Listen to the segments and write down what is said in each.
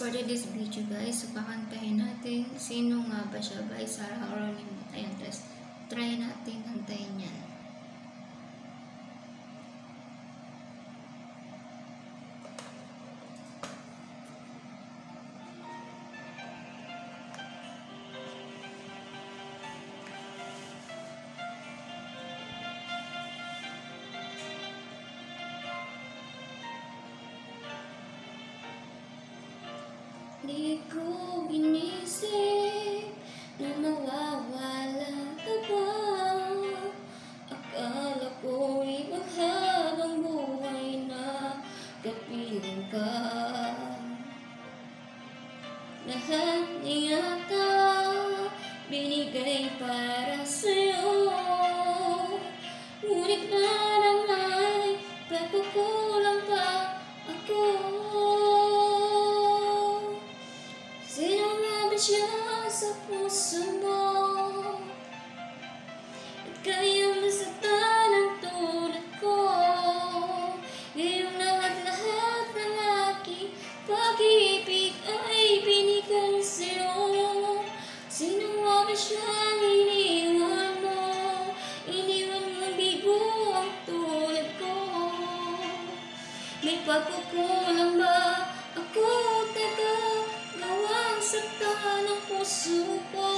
for today's video guys, so kakantahin natin sino nga ba siya by Sarah Geronimo. Ayan, try natin kantahin yan. Di ko inisip na mawawala ka ba. Akala ko'y maghabang buhay na kapiling ka. Lahat niyata binigay para sa'yo, ngunit parang may pagkukulang pa ako. Sino nga ba siya sa puso mo at kayang nasaktan ang tulad ko? Ngayong lahat-lahat ng aking pag-ibig ay binigay sa'yo. Sino nga ba siyang iniwan mo? Iniwan mong bigo ang tulad ko. May pagkukulang ba ako? Teka, gawang saktan ng puso ko.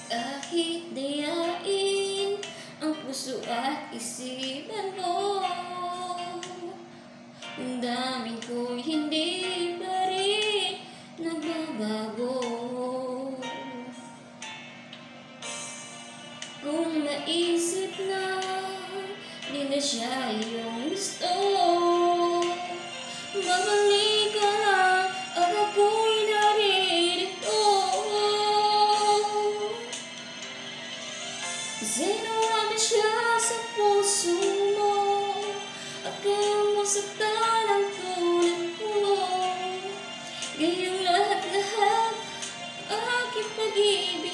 Kahit dayain ang puso at isipan ko, ang daming ko'y hindi pa rin nagbabago. Kung naisip na di na siya iyong gusto, babalik ka lang at ako'y naririto. Sino nga ba siya sa puso mo at kayang masaktan ang tulad ko? Ngayong lahat-lahat aking pag-ibig